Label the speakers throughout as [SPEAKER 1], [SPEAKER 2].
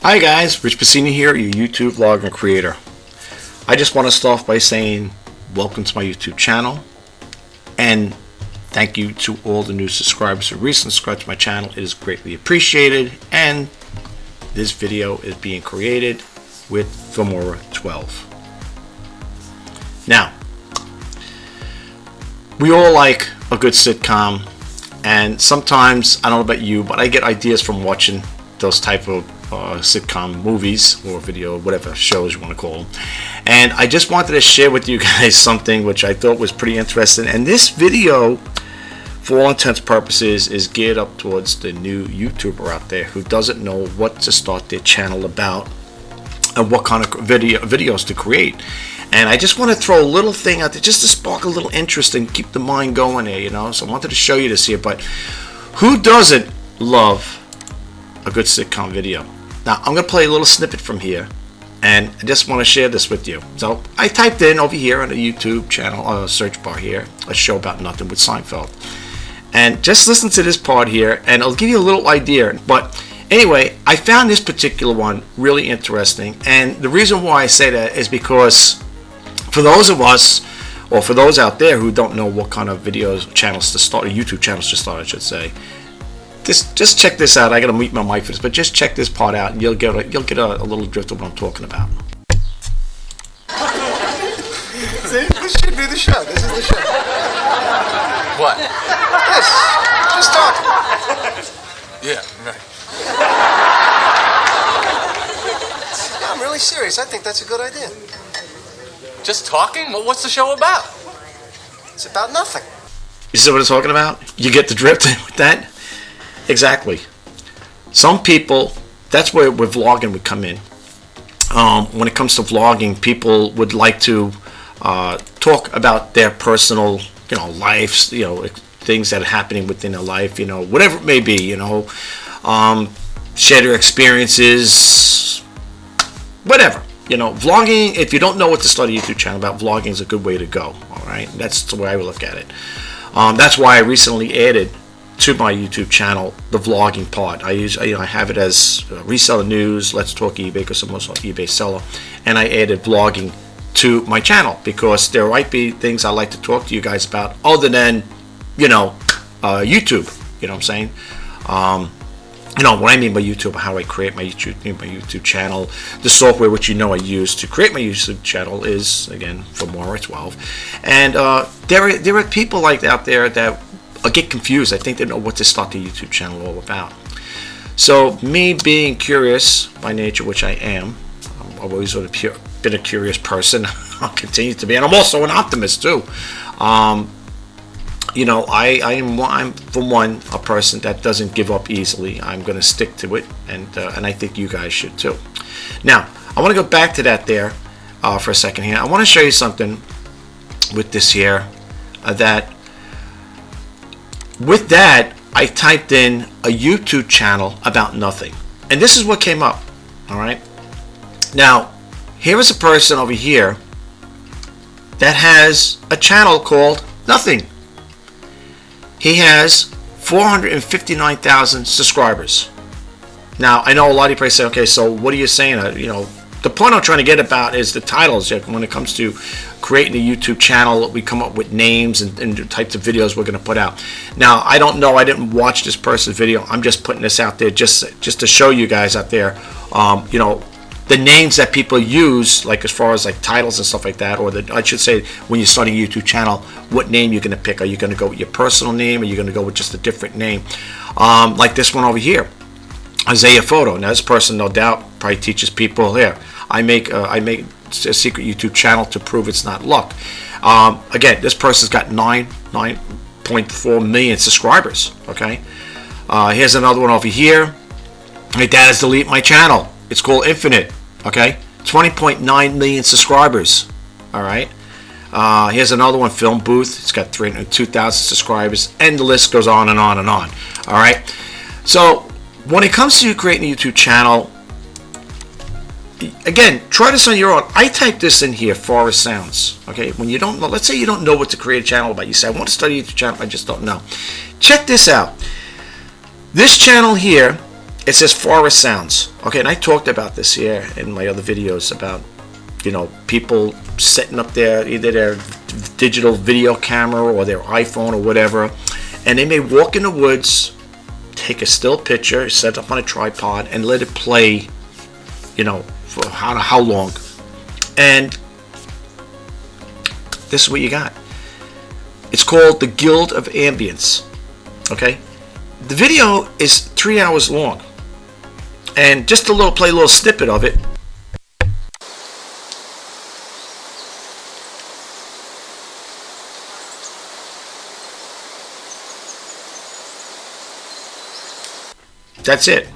[SPEAKER 1] Hi guys, Rich Pacini here, your YouTube vlogger and creator. I just want to start off by saying welcome to my YouTube channel and thank you to all the new subscribers who recently subscribed to my channel. It is greatly appreciated, and this video is being created with Filmora 12. Now, we all like a good sitcom, and sometimes, I don't know about you, but I get ideas from watching those type of sitcom movies or video, whatever shows you want to call them. And I just wanted to share with you guys something which I thought was pretty interesting. And this video, for all intents and purposes, is geared up towards the new YouTuber out there who doesn't know what to start their channel about and what kind of videos to create. And I just want to throw a little thing out there just to spark a little interest and keep the mind going there, you know. So I wanted to show you this here. But who doesn't love a good sitcom video? Now I'm going to play a little snippet from here, and I just want to share this with you. So I typed in over here on the YouTube channel search bar here, a show about nothing with Seinfeld, and just listen to this part here and it'll give you a little idea. But anyway, I found this particular one really interesting, and the reason why I say that is because for those of us, or for those out there who don't know what kind of videos channels to start, or YouTube channels to start I should say, just check this out. I gotta mute my mic for this, but just check this part out and you'll get a little drift of what I'm talking about.
[SPEAKER 2] See, this should be the show. This is the show.
[SPEAKER 3] What?
[SPEAKER 2] This. Just talking.
[SPEAKER 3] Yeah, right.
[SPEAKER 2] Yeah, I'm really serious. I think that's a good idea.
[SPEAKER 3] Just talking? Well, what's the show about?
[SPEAKER 2] It's about nothing.
[SPEAKER 1] You see what I'm talking about? You get the drift with that? Exactly. Some people, that's where vlogging would come in. When it comes to vlogging, people would like to talk about their personal, lives, things that are happening within their life, whatever it may be, share their experiences, whatever. Vlogging, if you don't know what to start a YouTube channel about, vlogging is a good way to go. All right, that's the way I would look at it. That's why I recently added to my YouTube channel the vlogging part. I have it as reseller news, let's talk eBay, because I'm also an eBay seller, and I added vlogging to my channel because there might be things I like to talk to you guys about other than YouTube. You know what I'm saying? What I mean by YouTube, how I create my YouTube channel, the software which I use to create my YouTube channel is, again, Filmora 12. And there are people like out there that get confused. I think they don't know what to start the YouTube channel all about. So me being curious by nature, which I am, I've always sort of been a curious person. I'll continue to be, and I'm also an optimist too. I'm for one a person that doesn't give up easily. I'm going to stick to it, and I think you guys should too. Now I want to go back to that there for a second here. I want to show you something with this here with that, I typed in a YouTube channel about nothing, and this is what came up. All right. Now, here is a person over here that has a channel called Nothing. He has 459,000 subscribers. Now, I know a lot of people say, okay, so what are you saying? The point I'm trying to get about is the titles. When it comes to creating a YouTube channel, we come up with names and the types of videos we're going to put out. Now, I don't know. I didn't watch this person's video. I'm just putting this out there just to show you guys out there, the names that people use, like as far as like titles and stuff like that, or I should say, when you're starting a YouTube channel, what name you're going to pick. Are you going to go with your personal name, or are you going to go with just a different name? Like this one over here, Isaiah Photo. Now, this person, no doubt, probably teaches people here. I make a secret YouTube channel to prove it's not luck. Again, this person's got 9.4 million subscribers. Okay, here's another one over here. My dad has deleted my channel. It's called Infinite. Okay, 20.9 million subscribers. All right. Here's another one, Film Booth. It's got 302,000 subscribers, and the list goes on and on and on. All right. So when it comes to creating a YouTube channel, again, try this on your own. I typed this in here, Forest Sounds. Okay, when you don't know, let's say you don't know what to create a channel about. You say, I want to start a YouTube channel, I just don't know. Check this out. This channel here It says forest sounds. Okay, and I talked about this here in my other videos about, you know, people setting up either their digital video camera or their iPhone or whatever, and they may walk in the woods, take a still picture, set up on a tripod, and let it play, you know, for how long. And this is what you got. It's called the Guild of Ambience. Okay, the video is 3 hours long, and just play a little snippet of it. That's it.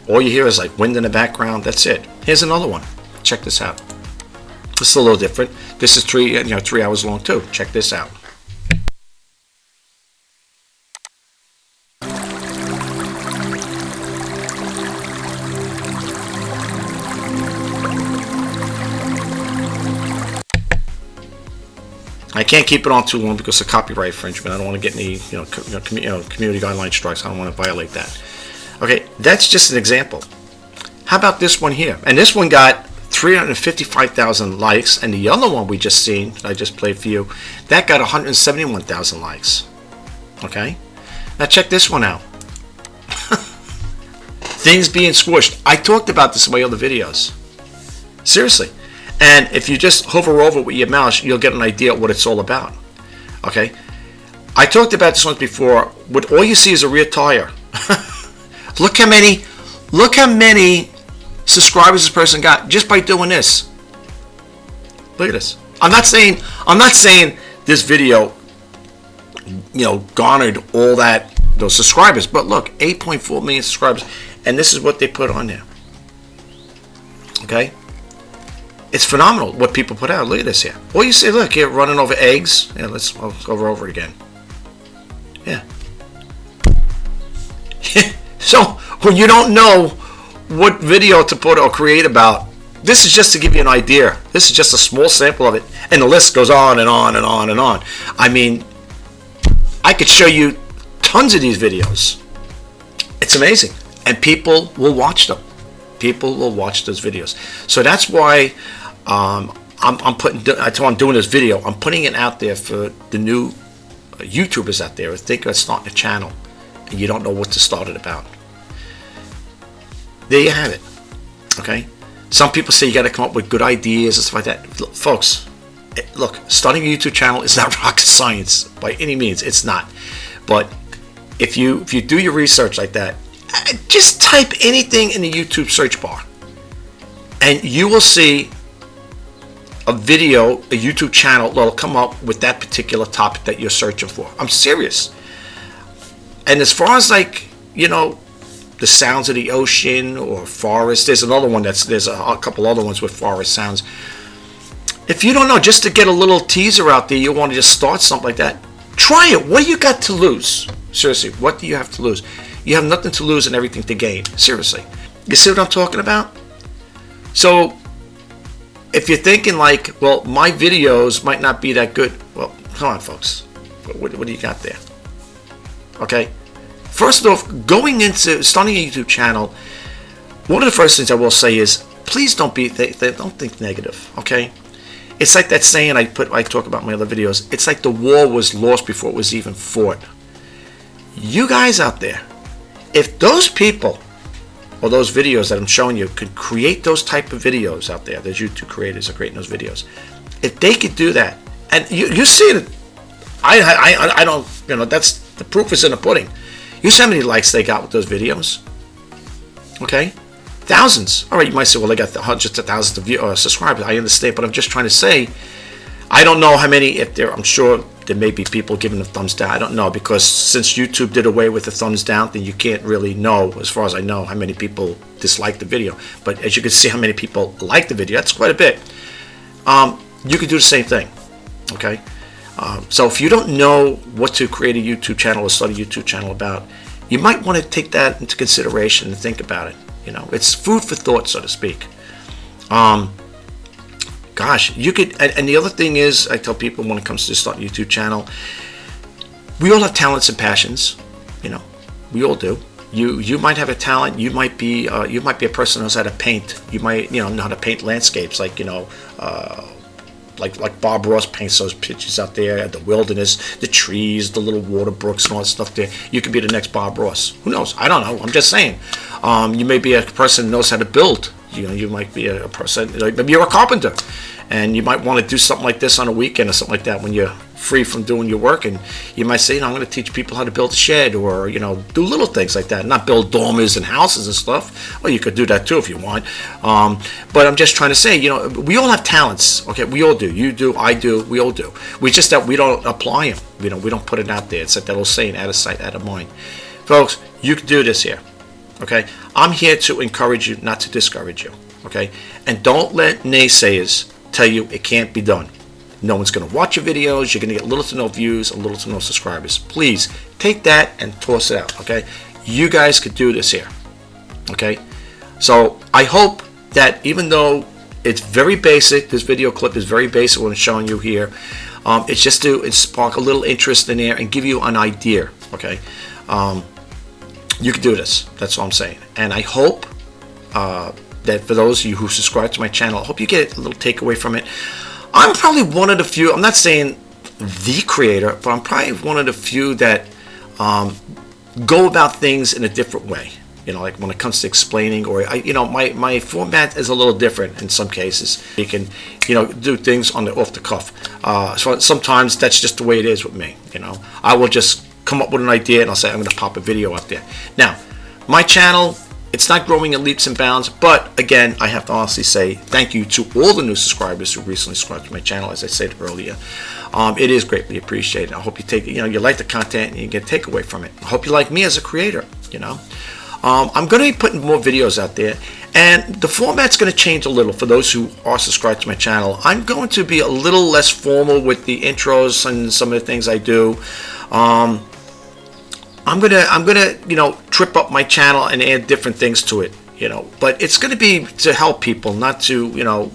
[SPEAKER 1] All you hear is like wind in the background. That's it. Here's another one. Check this out. It's a little different. This is 3 hours long too. Check this out. I can't keep it on too long because of copyright infringement. I don't want to get any, community guideline strikes. I don't want to violate that. Okay, that's just an example. How about this one here? And this one got 355,000 likes, and the other one we just seen, I just played for you, that got 171,000 likes. Okay, now check this one out. Things being squished. I talked about this in my other videos. Seriously. And if you just hover over with your mouse, you'll get an idea of what it's all about. Okay, I talked about this once before. What all you see is a rear tire. Look how many subscribers this person got just by doing this. Look at this. I'm not saying this video, garnered all those subscribers, but look, 8.4 million subscribers, and this is what they put on there. Okay. It's phenomenal what people put out. Look at this here. Well, you see, look here, running over eggs. Yeah, let's go over it again. Yeah. So when you don't know what video to put or create about, this is just to give you an idea. This is just a small sample of it, and the list goes on and on and on and on. I mean, I could show you tons of these videos. It's amazing, and people will watch them. People will watch those videos. So that's why I'm doing this video. I'm putting it out there for the new YouTubers out there who think of starting a channel and you don't know what to start it about. There you have it. Okay. Some people say you got to come up with good ideas and stuff like that. Look, folks, look, starting a YouTube channel is not rocket science by any means. It's not. But if you do your research like that, just type anything in the YouTube search bar and you will see a video, a YouTube channel that'll come up with that particular topic that you're searching for. I'm serious. And as far as the sounds of the ocean or forest, there's another one there's a couple other ones with forest sounds. If you don't know, just to get a little teaser out there, you want to just start something like that, try it. What do you got to lose? Seriously, what do you have to lose? You have nothing to lose and everything to gain. Seriously. You see what I'm talking about? So, if you're thinking well, my videos might not be that good. Well, come on, folks. What do you got there? Okay? First off, going into starting a YouTube channel, one of the first things I will say is, please don't think negative, okay? It's like that saying I talk about in my other videos. It's like the war was lost before it was even fought. You guys out there, if those people or those videos that I'm showing you could create those type of videos out there, those YouTube creators are creating those videos, if they could do that, and you see it, I don't, that's the proof is in the pudding. You see how many likes they got with those videos? Okay, thousands. All right, you might say, well, they got hundreds of thousands of subscribers. I understand, but I'm just trying to say, I don't know how many. I'm sure there may be people giving a thumbs down. I don't know, because since YouTube did away with the thumbs down, then you can't really know, as far as I know, how many people dislike the video. But as you can see, how many people like the video, that's quite a bit. You could do the same thing. Okay. So if you don't know what to create a YouTube channel or start a YouTube channel about, you might want to take that into consideration and think about it. It's food for thought, so to speak. Gosh, you could, and the other thing is, I tell people when it comes to starting a YouTube channel, we all have talents and passions. We all do. You might have a talent. You might be a person who knows how to paint. You might know how to paint landscapes, like like Bob Ross paints those pictures out there, the wilderness, the trees, the little water brooks and all that stuff there. You could be the next Bob Ross. Who knows? I don't know. I'm just saying. You may be a person who knows how to build. You might be a person, like maybe you're a carpenter, and you might want to do something like this on a weekend or something like that when you're free from doing your work, and you might say, I'm going to teach people how to build a shed, or do little things like that, not build dormers and houses and stuff. Well, you could do that too if you want, but I'm just trying to say, we all have talents. Okay, we all do. You do, I do, we all do. We just that we don't apply them. We don't put it out there. It's like that old saying, out of sight, out of mind. Folks, you can do this here. Okay, I'm here to encourage you, not to discourage you. Okay, and don't let naysayers tell you it can't be done. No one's going to watch your videos. You're going to get little to no views and little to no subscribers. Please take that and toss it out. Okay, you guys could do this here. Okay, so I hope that even though it's very basic, this video clip is very basic what I'm showing you here. It's just to spark a little interest in there and give you an idea. Okay. You can do this. That's all I'm saying. And I hope that for those of you who subscribe to my channel, I hope you get a little takeaway from it. I'm probably one of the few, I'm not saying the creator, but I'm probably one of the few that go about things in a different way. Like when it comes to explaining, or my format is a little different in some cases. You can, do things off the cuff. So sometimes that's just the way it is with me. I will just come up with an idea and I'll say I'm going to pop a video up there. Now, my channel, it's not growing in leaps and bounds, but again, I have to honestly say thank you to all the new subscribers who recently subscribed to my channel. As I said earlier, it is greatly appreciated. I hope you take, you like the content and you get a takeaway from it. I hope you like me as a creator. I'm going to be putting more videos out there, and the format's going to change a little for those who are subscribed to my channel. I'm going to be a little less formal with the intros and some of the things I do. I'm gonna trip up my channel and add different things to it, but it's gonna be to help people, not to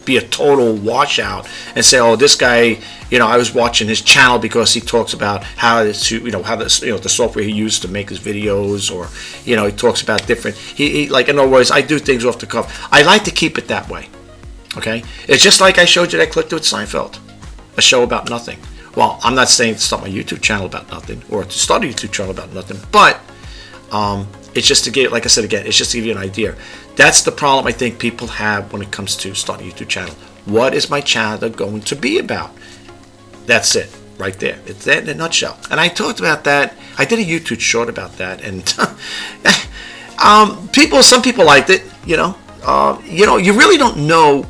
[SPEAKER 1] be a total washout and say, oh, this guy, I was watching his channel because he talks about how to, how this, the software he used to make his videos, or he talks about different, he like, in other words, I do things off the cuff. I like to keep it that way. Okay, it's just like I showed you that clip with Seinfeld, a show about nothing. Well, I'm not saying to start my YouTube channel about nothing, or to start a YouTube channel about nothing, but it's just to give, like I said again, it's just to give you an idea. That's the problem I think people have when it comes to starting a YouTube channel. What is my channel going to be about? That's it, right there. It's that in a nutshell. And I talked about that. I did a YouTube short about that, and some people liked it. You really don't know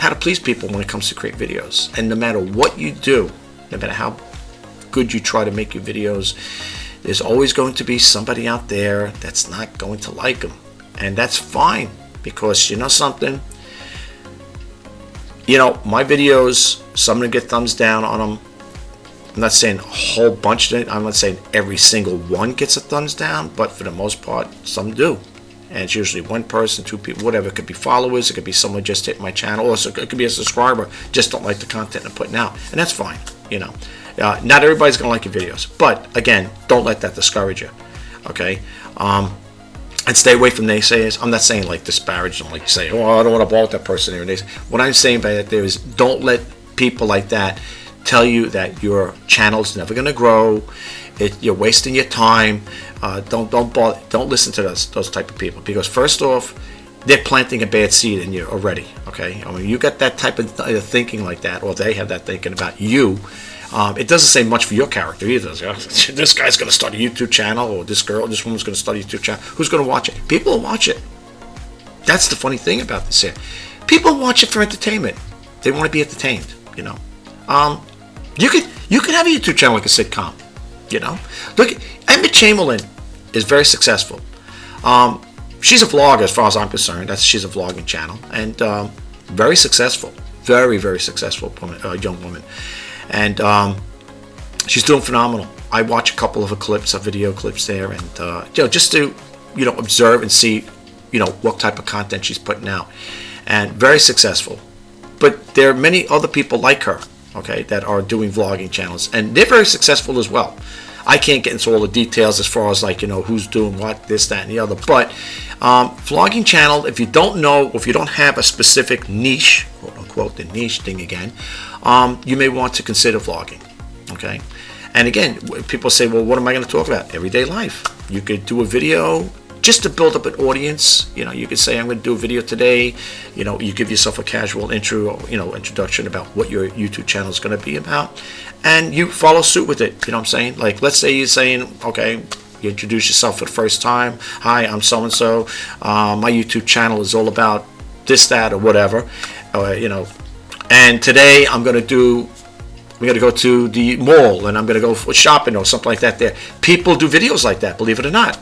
[SPEAKER 1] how to please people when it comes to create videos. And no matter what you do, no matter how good you try to make your videos, there's always going to be somebody out there that's not going to like them. And that's fine, because something, my videos, some of them get thumbs down on them. I'm not saying a whole bunch of it. I'm not saying every single one gets a thumbs down, but for the most part, some do. And it's usually one person, two people, whatever. It could be followers, it could be someone just hit my channel, or it could be a subscriber, just don't like the content I'm putting out. And that's fine, not everybody's going to like your videos. But again, don't let that discourage you, okay? And stay away from naysayers. I'm not saying like disparage them, like say, oh, I don't want to ball with that person here. What I'm saying by that there is, don't let people like that tell you that your channel's never going to grow. You're wasting your time. Don't listen to those type of people, because first off, they're planting a bad seed in you already. Okay, you got that type of thinking like that, or they have that thinking about you. It doesn't say much for your character either. This guy's going to start a YouTube channel, or this woman's going to start a YouTube channel. Who's going to watch it? People will watch it. That's the funny thing about this here. People watch it for entertainment. They want to be entertained. You could have a YouTube channel like a sitcom. Look, Emma Chamberlain is very successful. She's a vlogger as far as I'm concerned. She's a vlogging channel, and very successful, very, very successful young woman, and she's doing phenomenal. I watch a couple of her clips, video clips there, and just to observe and see what type of content she's putting out, and very successful. But there are many other people like her, okay, that are doing vlogging channels, and they're very successful as well. I can't get into all the details as far as like, who's doing what, this, that, and the other. But vlogging channel, if you don't know, or if you don't have a specific niche, quote unquote, the niche thing again, you may want to consider vlogging. Okay. And again, people say, well, what am I going to talk about? Everyday life. You could do a video just to build up an audience. You could say, I'm going to do a video today. You give yourself a casual introduction about what your YouTube channel is going to be about, and you follow suit with it. You know what I'm saying? Like, let's say you're saying, okay, you introduce yourself for the first time. Hi, I'm so-and-so. My YouTube channel is all about this, that, or whatever. And today I'm going to go to the mall and I'm going to go for shopping or something like that there. People do videos like that, believe it or not.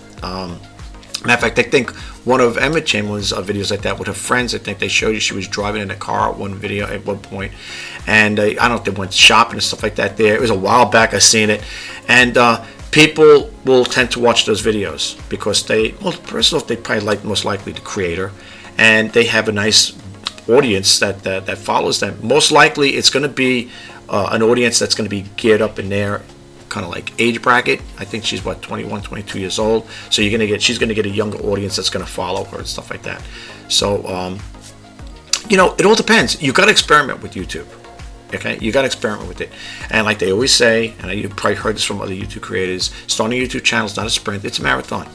[SPEAKER 1] Matter of fact, I think one of Emma Chamberlain's videos like that with her friends, I think they showed you she was driving in a car at one video at one point. And I don't know if they went shopping and stuff like that there. It was a while back I seen it. And people will tend to watch those videos because first off, they probably like most likely the creator. And they have a nice audience that follows them. Most likely it's going to be an audience that's going to be geared up in their kind of like age bracket. I think she's 21, 22 years old. So she's going to get a younger audience that's going to follow her and stuff like that. So it all depends. You got to experiment with YouTube. Okay, you got to experiment with it. And like they always say, and you've probably heard this from other YouTube creators, starting a YouTube channel is not a sprint, it's a marathon.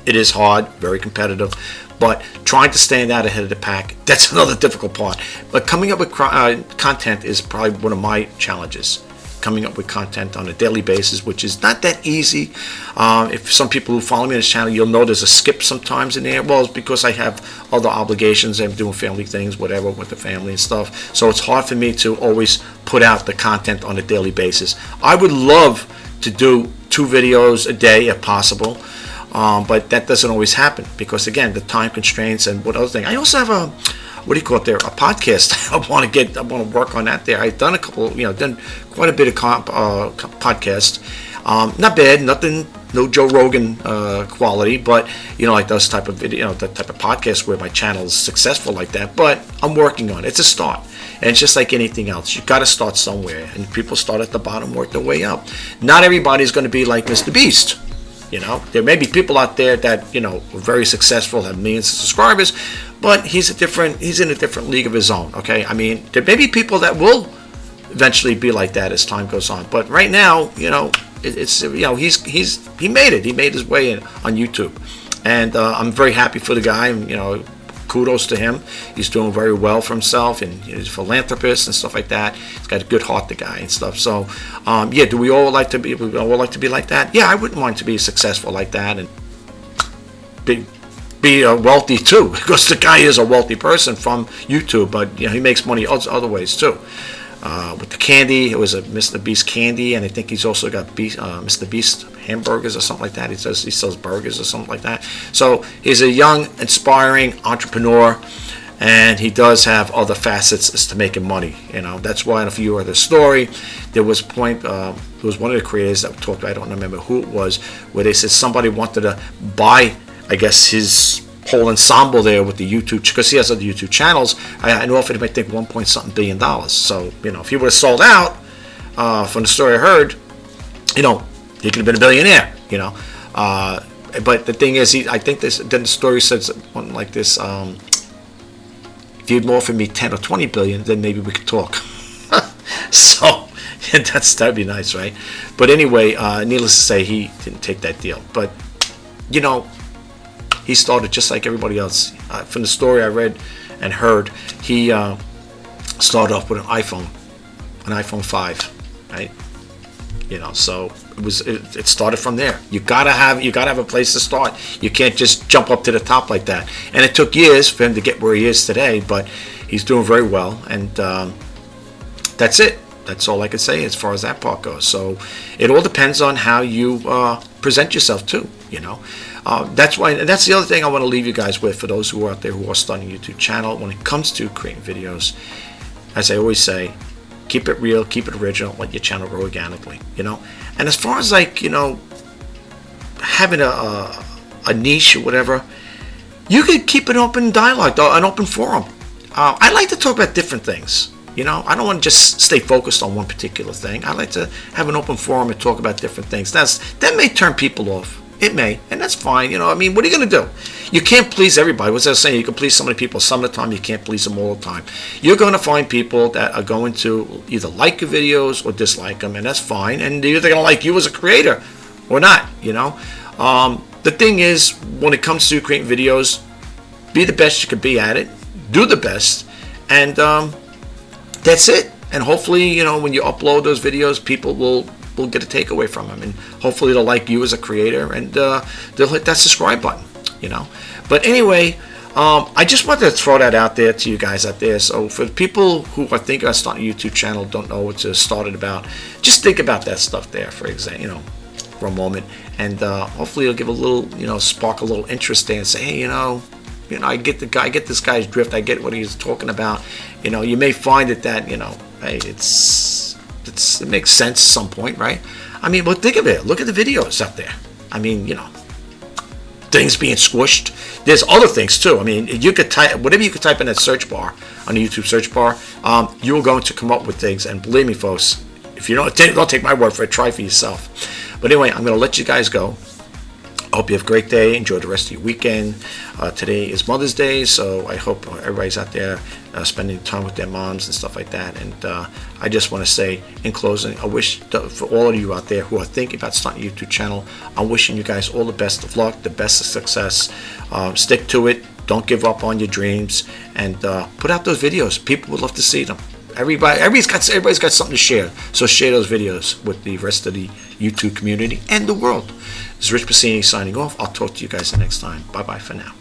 [SPEAKER 1] It is hard, very competitive, but trying to stand out ahead of the pack, that's another difficult part. But coming up with content is probably one of my challenges. Coming up with content on a daily basis, which is not that easy. If some people who follow me on this channel, you'll know there's a skip sometimes in there. Well, it's because I have other obligations. I'm doing family things, whatever, with the family and stuff. So it's hard for me to always put out the content on a daily basis. I would love to do 2 videos a day if possible. But that doesn't always happen because, again, the time constraints and what other thing. I also have a podcast. I want to work on that there. I've done a couple, done quite a bit of podcast. Not bad, nothing, no Joe Rogan quality, but like those type of video, that type of podcast where my channel is successful like that. But I'm working on it. It's a start, and it's just like anything else. You got to start somewhere, and people start at the bottom, work their way up. Not everybody's going to be like Mr. Beast. There may be people out there that are very successful, have millions of subscribers, but he's in a different league of his own. Okay, I mean, there may be people that will eventually be like that as time goes on, but right now, it's he made it. He made his way on YouTube, and I'm very happy for the guy. Kudos to him. He's doing very well for himself, and he's a philanthropist and stuff like that. He's got a good heart, the guy, and stuff. So, do we all like to be? We all like to be like that? Yeah, I wouldn't mind to be successful like that and be wealthy too, because the guy is a wealthy person from YouTube, but he makes money other ways too. With the candy, it was a Mr. Beast candy, and I think he's also got Mr. Beast hamburgers or something like that. He sells burgers or something like that. So he's a young, inspiring entrepreneur, and he does have other facets as to making money. That's why in a few other story, there was a point. There was one of the creators that talked. I don't remember who it was, where they said somebody wanted to buy, I guess, his whole ensemble there with the YouTube, because he has other YouTube channels, and offered him, I think, $1.something billion. So if he would have sold out, from the story I heard, he could have been a billionaire. But the thing is, I think then the story says something like this: if you'd offer me 10 or 20 billion, then maybe we could talk. So that'd be nice, right? But anyway, needless to say, he didn't take that deal. But he started just like everybody else. From the story I read and heard, he started off with an iPhone 5, right? So it started from there. You gotta have a place to start. You can't just jump up to the top like that. And it took years for him to get where he is today, but he's doing very well. And that's it. That's all I can say as far as that part goes. So it all depends on how you present yourself too. That's why, and that's the other thing I want to leave you guys with, for those who are out there who are starting a YouTube channel. When it comes to creating videos, as I always say, keep it real, keep it original, let your channel grow organically. And as far as having a niche or whatever, you could keep an open dialogue, an open forum. I like to talk about different things. You know, I don't want to just stay focused on one particular thing. I like to have an open forum and talk about different things. That may turn people off. It may, and that's fine. You know, I mean, what are you going to do? You can't please everybody. What's I saying? You can please so many people some of the time. You can't please them all the time. You're going to find people that are going to either like your videos or dislike them, and that's fine. And they're either going to like you as a creator or not, you know. The thing is, when it comes to creating videos, be the best you can be at it. Do the best. And that's it. And hopefully, you know, when you upload those videos, people will get a takeaway from them, and hopefully they'll like you as a creator, and they'll hit that subscribe button, you know. But anyway, I just wanted to throw that out there to you guys out there. So for the people who are thinking about starting a YouTube channel, don't know what to start it about, just think about that stuff there, for example, you know, for a moment, and hopefully it'll give a little, you know, spark a little interest there, and say, hey, you know, I get this guy's drift. I get what he's talking about. You know, you may find that you know, hey, it makes sense at some point, right? I mean, but think of it. Look at the videos out there. I mean, you know, things being squished. There's other things too. I mean, you could type whatever you could type in that search bar on the YouTube search bar. You are going to come up with things, and believe me, folks, if you don't take my word for it, try for yourself. But anyway, I'm going to let you guys go. I hope you have a great day. Enjoy the rest of your weekend. Today is Mother's Day, so I hope everybody's out there spending time with their moms and stuff like that. And I just want to say, in closing, I wish for all of you out there who are thinking about starting a YouTube channel, I'm wishing you guys all the best of luck, the best of success. Stick to it. Don't give up on your dreams, and put out those videos. People would love to see them. Everybody's got something to share. So share those videos with the rest of the YouTube community and the world. This is Rich Bassini signing off. I'll talk to you guys the next time. Bye-bye for now.